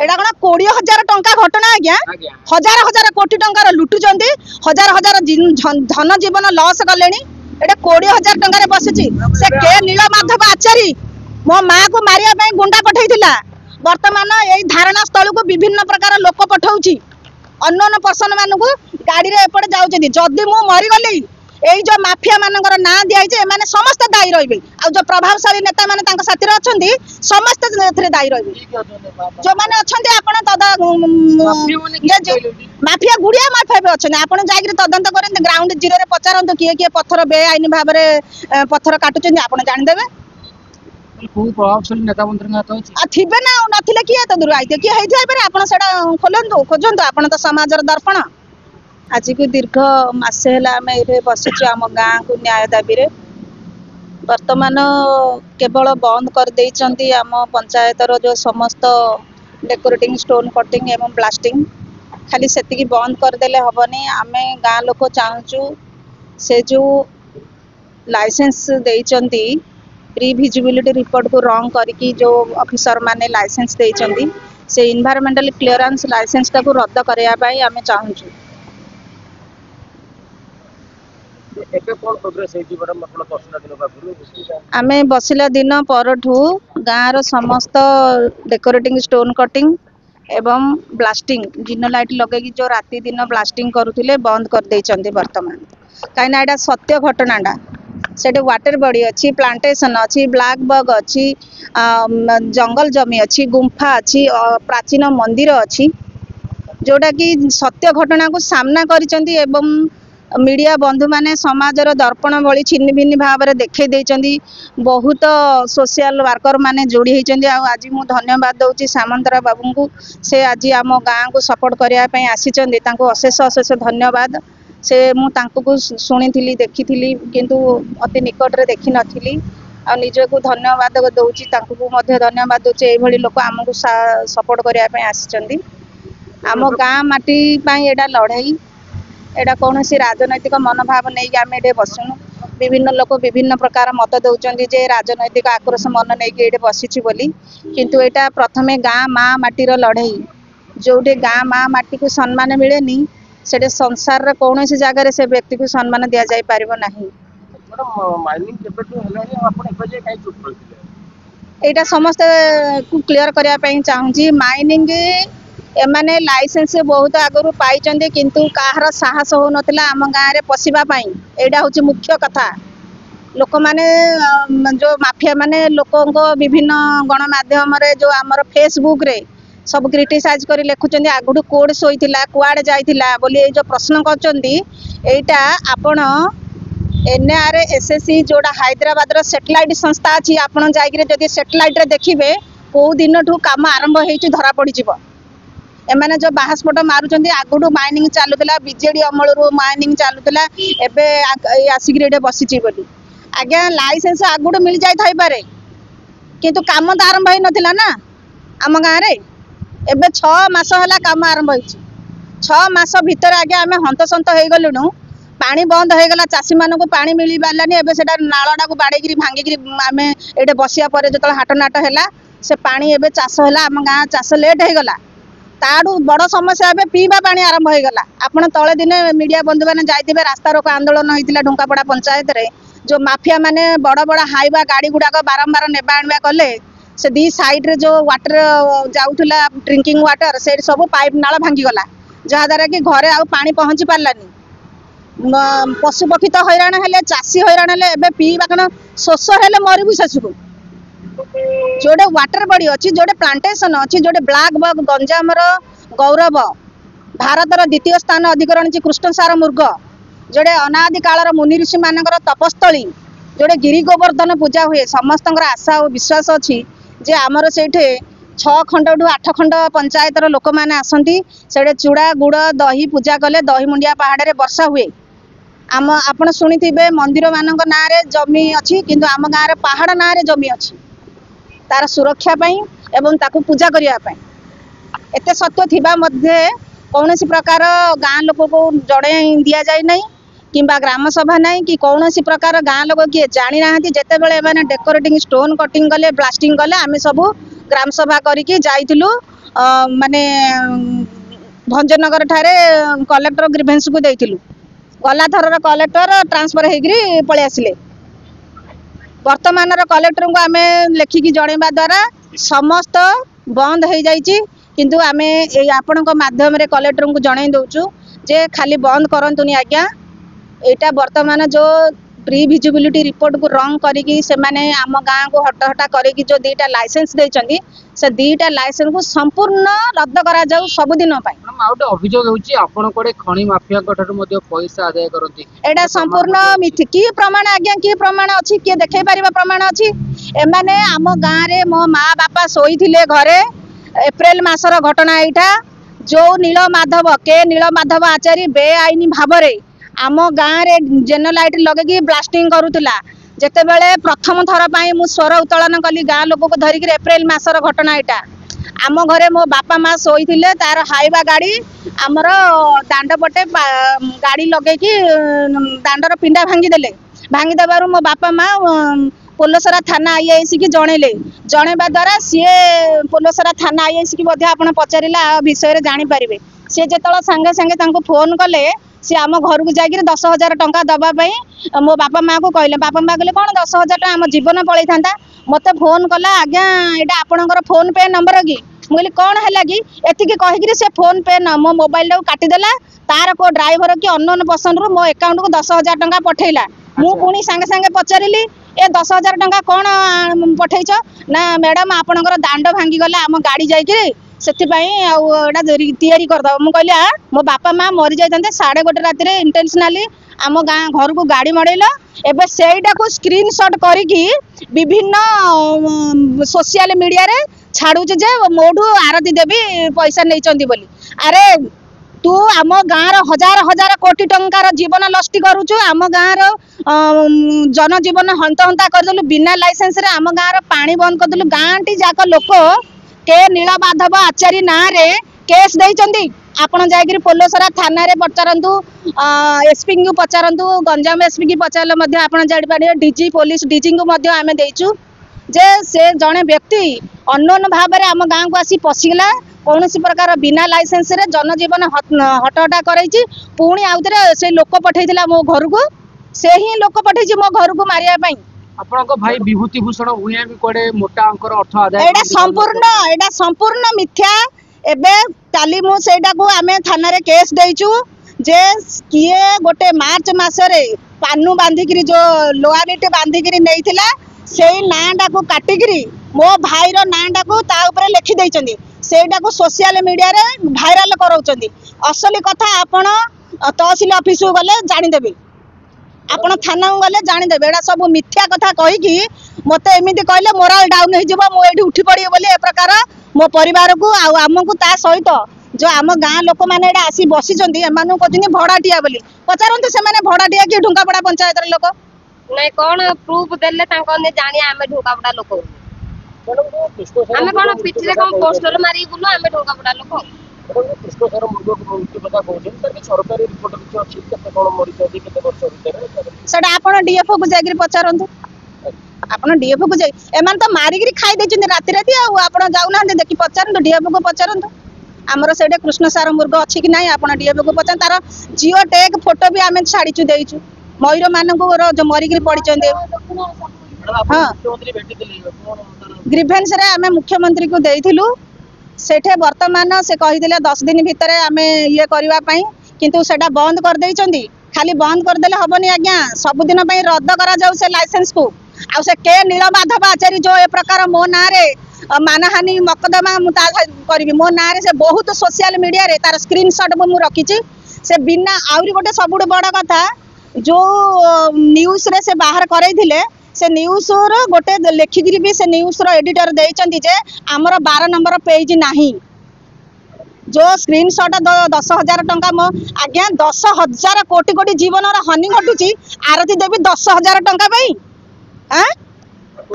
एटा कौन 20,000 टंका घटना आज्ञा हजार हजार कोटी टंकार लुटुचंती हजार हजार धन जीवन लॉस कले एटा 20,000 टंका बसुची से के नीलमाधव आचारी मो माँ को मारिया गुंडा पठेइथिला वर्तमान यही धारणा स्थल को विभिन्न प्रकार लोक पठाउची अननोन पर्सन मानू गाड़ी रे एपटे जाउछथि जदि मु मरीगली यही जो माफिया मानकर ना दिखाई एमाने समस्त दायी रही जो प्रभावशाली नेता माने तांका साथी रे अछंती समस्त दायी रही जो माने अछंती आपण माफिया गुड़िया माफिया भी अच्छा आपड़ जाकर तदंत करते ग्राउंड जीरो रे पचारतु किए किए पत्थर बेआईन भाव में पत्थर काटुचंती आपण जानिदेबे प्रभावशाली नेता मंत्री थे ना नथिले किए तो दूर आइते किए होइथाइबे आपण सेडा खोलंतु खोजंतु आपण तो समाजर दर्पण आज को दीर्घ मासे आम ये बसुचे आम गाँ को न्याय दाबी रे वर्तमान केवल बंद कर देइचंती आम पंचायतर जो समस्त डेकोरेटिंग स्टोन कटिंग एवं ब्लास्टिंग खाली सेतिकी बंद करदेले हबनी आमे गाँ लोक चाहूँ से जो लाइसेंस देइचंती प्री विजिबिलिटी रिपोर्ट को रॉन्ग करके जो ऑफिसर माने लाइसेंस देइचंती से इन्वायरमेंटल क्लियरेंस लाइसेंस को रद्द करया पाई आमे चाहूँ आमे बसिला दिन परठू गाँव समस्त डेकोरेटिंग स्टोन कटिंग एवं ब्लास्टिंग दिन लाइट लगे जो राति दिन ब्लास्टिंग करुले बंद कर देइचंती वर्तमान कहीं एटा सत्य घटनाटा से वाटर बॉडी अच्छी प्लांटेशन अच्छी ब्लैक बग अच्छी जंगल जमी अच्छी गुंफा अच्छी प्राचीन मंदिर अच्छी जोटा कि सत्य घटना को सामना करिसेंती एवं मीडिया बंधु माने समाजर दर्पण भली छिन्न भिन्न भाव में देखई देइचंती बहुत सोशल वर्कर माने जोड़ी होइचंती आज मु धन्यवाद दउची सामंतरा बाबू को से आज आम गाँ को सपोर्ट करने पे आसीचंती तांको अशेष अशेष धन्यवाद से मु तांको को शुणी देखी किंतु अति निकट रे देखी नथिली आ निज को धन्यवाद दउची तांको को मध्य धन्यवाद दउची एई भली लोक हमकु सपोर्ट करने पे आसीचंती आम गाँ माटी पई एडा लड़ाई एटा कौन सी राजनैतिक मनोभाव नहीं आम ये बसुनु विभिन्न लोक विभिन्न प्रकार मत दौरान जे राजनैतिक आक्रोश मन नहीं ये बसीची बोली किंतु एटा प्रथमे गाँ माँ माटीर लड़ाई जोटे गाँ माँ माटी को सम्मान मिलेनी से संसार रे कौन सी जगह से व्यक्ति को सम्मान दि जाई पारिबो नाही एटा समस्त को क्लियर करया पई चाहूची माइनिंग एमाने लाइसेंस बहुत आगु पाई किंतु कहार साहस हो नथिला आम गाँव में पशिबा पई एटा होची मुख्य कथा लोक माने जो माफिया माने लोकों विभिन्न गणमाध्यम रे जो आमर फेसबुक रे सब क्रिटिसाइज कर लिखुचंदी आगुठू कोड सोईथिला कुआडे जाइथिला बोली जो प्रश्न करचंदी एटा आपण NRSS जोड़ा हैदराबाद रो सैटेलाइट संस्था अछि आपण जाइके जदि सैटेलाइट रे देखिबे को दिन ठू काम आरंभ हेची धरा पड़ी जिवो एमाने जो बाहस्फोट मारुचंदी आगुठू माइनिंग चालुला बीजेडी अमल माइनिंग चालुला एबे आसिक बसीची बोली आज्ञा लाइसेंस आगुठू मिल जाई थाई पारे किंतु काम तो आरंभ हो नथिला ना आम गाँव रे एबे 6 मास होला काम आरंभ होइची 6 मास भीतर आगे आमे हंतसंत हो गलुनु पानी बंद हो गला चाषी मान को पानी मिल पारानी एबे सेटा नालडा को बाड़ेगिरी भांगिगिरी आमे एटे बसिया परे जतल हाट नाट हैला से पानी एबे चाष हैला आम गाँ चाष लेट हो गला ताडू बड़ समस्या एबे पीवा पानी आरंभ हो गला आपण तळे दिने मीडिया बंधु माने जाइथिबे रास्ता रोको आंदोलन होइतिला ढुंकापड़ा पंचायत रे जो माफिया माने बड़ बड़ हाइवा गाड़ी गुडाक बारंबार नेबा आनबा कले से दी साइड रे जो वाटर जाउथला ड्रिंकिंग वाटर से सब पाइप नाला भांगी गला जहा द्वारा कि घरे आ पानी पहुंची पारलानी पशु पक्षी तो हैरान हेले चाषी हैरान हेले एबे पीवा कण शोष हेले मरिबु सेसुको जोड़े वाटर बॉडी अच्छी जोड़े प्लांटेशन अच्छी जोड़े ब्लैक बग गंजाम गौरव भारतर द्वितीय स्थान अधिकरण कृष्णसार मुर्ग जोड़े अनादि कालर मुनि ऋषि मानकर तपस्थली जोड़े गिरी गोवर्धन पूजा हुए समस्त आशा और विश्वास अच्छी जे आमर से 6 खंड 8 खंड पंचायतर लोक मैंने आसती से चूड़ा गुड़ दही पूजा कले दही मुंडिया पहाड़ रे वर्षा हुए आम आपण शुणिथिबे मंदिर मानक नाँ रे जमी अच्छी किंतु आम गाँव रे पहाड़ नाँ रे जमी अच्छी तार सुरक्षा पाई एवं ताकू पूजा करिया पाई एते सत्य थिबा मध्ये कौनसी प्रकार गाँ लोक को जड़े दिया जाए नहीं किंबा ग्राम सभा नहीं कि कौनसी प्रकार गाँ लोक किए जानी ना जिते बड़े माने डेकोरेटिंग स्टोन कटिंग कले ब्लास्टिंग कले आमे सब ग्राम सभा करिकी जाइथिलु माने भंजनगर ठारे कलेक्टर ग्रीवेंस को देइथिलु गला थरर कलेक्टर ट्रांसफर हेगिरी पळे आसिले वर्तमान कलेक्टर को आमे लेखिकी जणेबा द्वारा समस्त बंद हो जाइए किंतु आमे आपण माध्यम रे कलेक्टर को जणाई दउचु जे खाली बंद करंतुनी आज्ञा एटा वर्तमान जो प्री विजिबिलिटी रिपोर्ट को रंग करिकी से माने आम गाँ को हटहटा करिकी जो दीटा लाइसेंस देइचंदी से दीटा लाइसेंस को संपूर्ण रद्द करा जाऊ सब दिन पई मैडम आउट अभियोग होची आपण कोडे खणी माफिया कठारु मध्ये पैसा आदाय करंती एटा संपूर्ण मिथ्या की प्रमाण आज्ञा की प्रमाण अछि के देखै परिबा प्रमाण अछि एमाने आम गाँ रे मो माँ बापा सोईथिले घरे एप्रिल मासर घटना एटा जो नीलमाधव के नीलमाधव आचार्य बेआईनी भावरे आम गाँ रे जेन लाइट लगे ब्लास्टिंग करूला जेते बेले प्रथम थर पाई मु स्वर उत्तोलन कली गाँ लोक को धरिक एप्रिल मासर घटना एटा आम घरे मो बापा माँ सोईथिले तार हाइबा गाड़ी आमर दांड पटे गाड़ी लगे दांडर पिंडा भांगी देबारु मो बापा माँ पोलोसरा थाना आईआईसी की जनइले जनइबा द्वारा सी पोलोसरा थाना आईआईसी की आपण पचारा विषय जानी पारे सी जो सांगे सांगे फोन कले सी आम घर को जाकर 10,000 टंका दवापाई मो बापा माँ को कहले बापा माँ कहले कौन 10,000 टका आम जीवन पलि था मत फोन कला आज्ञा यहाँ आपणकर फोन पे नंबर कि मुझे कौन है कि एतिकी कहीकि से फोन पे मो मोबाइल काटिदेला तार को ड्राइवर कि अननोन पर्सन रु मो अकाउंट को 10,000 टका पठेला मु पुणी सांगे सांगे पचारिली ए 10,000 टका कौन पठेच ना मैडम आपणकर दांड भांगी गला आम गाड़ी जाइए से तैयारी करदे मुझे मो बापा माँ मरी जाते 1:30 राति इंटेंशनाली आम गाँ घर को गाड़ी मड़ेल एबे सेटा को स्क्रीनशॉट करिकी विभिन्न सोशल मीडिया रे छाड़ुचे जे मोठू आरती देवी पैसा नहीं बोली अरे तू आम गाँव हजार हजार कोटी टंकार जीवन नष्टि करुचु आम गाँव जनजीवन हंता हंता करदेलु बिना लाइसेंस रे आम गाँव पानी बंद करदेलु गाँटी जाक लोक के नीलमाधव आचार्य ना रे केस देइचंदी आपण जागिर पोलोसरा थाना रे पचारंतु एसपी को पचारंतु गंजाम एसपी की पचारले मध्ये आपण जानि पारे डीजी पुलिस डीजी को मध्ये आमे देइचु जे से जने व्यक्ति अननोन भाव में आम गाँव को आसी पशिगला कौन प्रकार बिना लाइसेंस रे जनजीवन हटहटा करैछि पुणी आउतरे से लोक पठेइथिला मो घर को से ही लोक पठेइछि मो घर को मारिया पई आपनको भाई विभूति भूषण हुए भी कोडे मोटा अंकर अर्थ आदाय एटा संपूर्ण मिथ्या एबे ताली मु सेटा को आमे थाना रे केस देइछु जे किए गोटे मार्च मासरे पानु बांधिकरी जो लोहारीटे बांधिकरी नेइथिला सेई नांडा को काटिकरी मो भाई रो नांडा को ता ऊपर लिखि देइचंदी सेटा को सोशल मीडिया रे वायरल करौचंदी असली कथा आपण तहसील ऑफिस को गले जानि देबे आपण थाना को गले जानि देबे एडा सब मिथ्या कथा कहि कि मते एमिति कहले मोरल डाउन हो जबो मो एठी उठी पड़ी बोली ए प्रकार मो परिवार को आ हमकु ता सहित जो आम गाँ लोक मैंने एडा आसी बसिचंदी एमानु कहचंदी भड़ाटिया बोली पचारंतु से माने भड़ाटिया कि ढुंकापड़ा पंचायत लोक नहीं कौन प्रूफ देले तांको ने जानी आमे ढुंकापड़ा लोक आमे कोन पिछले कोन पोस्टर मारी बुलो आमे ढुंकापड़ा लोक कृष्णसर मुर्ग को मृत्यु कथा कहउछन तर कि सरकारी रिपोर्ट किछ अछि केते कोन मरि जाय केते वर्ष भीतर सेटा आपण डीएफओ को जागिर पचारंतु आपण डीएफओ को जाई एमान तो मारिगिरी खाई देचंदी राति राति आ आपण जाउना देखि पचारंतु डीएफओ को पचारंतु आमर से कृष्णसार मुर्ग अच्छी कि ना आप डीएफओ को पचार तार जिओ टैग फोटो भी आम छाड़ीचु देचु मयूर मान जो मरिक पड़ी हाँ ग्रीवेंस रे आम मुख्यमंत्री को देइथिलु सेठे वर्तमान से कहीदेले 10 दिन भितर आम ये करने किंतु सेटा बंद कर देइचंदी खाली बंद करदेले हबनी आज्ञा सबुदिन रद्द करा जाऊ से लाइसेंस को आ से के नीलमाधव आचार्य जो ए प्रकार मो ना रे मानहानि मकदमा करी मो ना रे से बहुत सोशल मीडिया रे तार स्क्रीनशॉट मु रखी से बिना आउरी गोटे सबुठ बड़ कथा जो न्यूज रे से बाहर करैथिले से न्यूज रो गोटे लेखिकी भी से न्यूज रो एडिटर देइचंदी जे हमर 12 नंबर पेज नाही जो स्क्रीनशॉट 10,000 टंका मो आज्ञा 10,000 कोटी कोटी जीवन हानि घटुची आरती देवी 10,000 टंका पाई हाँ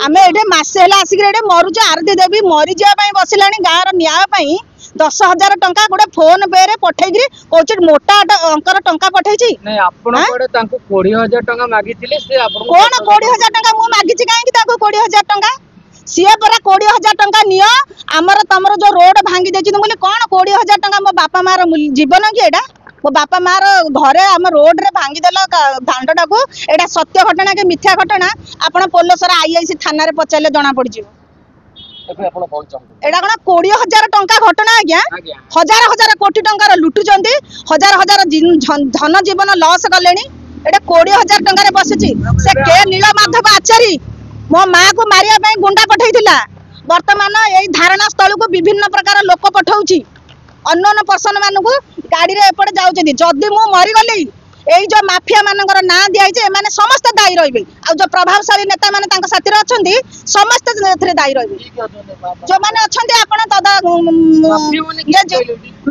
आमे एडे मासे हेला आसिक एडे मरुचे आरती देवी मरी जाय बसिलानी गाँव न्याय 10,000 टंका गोटे फोन पे रे पठेइग्री कोच मोटा अंकर टंका पठेइची नै आपण कोडे तांको 20,000 टंका मागिथिले से आपण कोन 20,000 टंका मु मागिची काहे कि ताको 20,000 टंका सीए परा 20,000 टंका नियो आमर तमर जो रोड भांगी देछि तो बोले कोन 20,000 टंका मो बापा मार जीवन कि एटा मो बापा मार घरे आम रोड रे भांगी देला दांडटा को एटा सत्य घटना के मिथ्या घटना आपण पोलोसर आईआईसी थाना रे पचाले जना पड़ जिवो ଏବେ ଆପଣ କଣ ଚାହୁଁଛନ୍ତି? एटा कोन 20,000 टंका घटना आज्ञा हजार हजार कोटी टंका लुटुचंती हजार हजार धन जीवन लॉस कलेनी एटा 20,000 टंका रे बसिची से के नीलमाधव आचारी मो माँ को मारिया ପାଇଁ गुंडा पठैतिला वर्तमान एई धारणा स्थल को विभिन्न प्रकार लोक पठाउची अननोन पर्सन मानकु गाड़ी रे एपटे जाउचंती जदी मु मरि गली एई जो माफिया मानकर ना दियाई जे माने समस्त दायी रहबे आ जो प्रभावशाली नेता माने तांका साथी रे अछंती समस्त एथरे दायी रहबे जो माने अछंती आपण तदा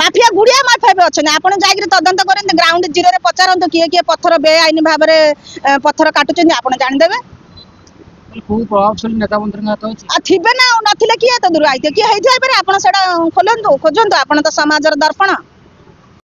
माफिया गुड़िया माफिया भी अछंती आपण जागिर तदंत करन ग्राउंड जीरो रे पचारंत किए किए पत्थर बेआईन भाव रे पत्थर काटुचंती आपण जानि देबे प्रभावशाली नेता मंत्री हाथ अछि थिबे ना नथिले किए तो दूर आइते किए हेथि पारे आपण सेडा खोलंतु खोजंतु आपण तो समाजर दर्पण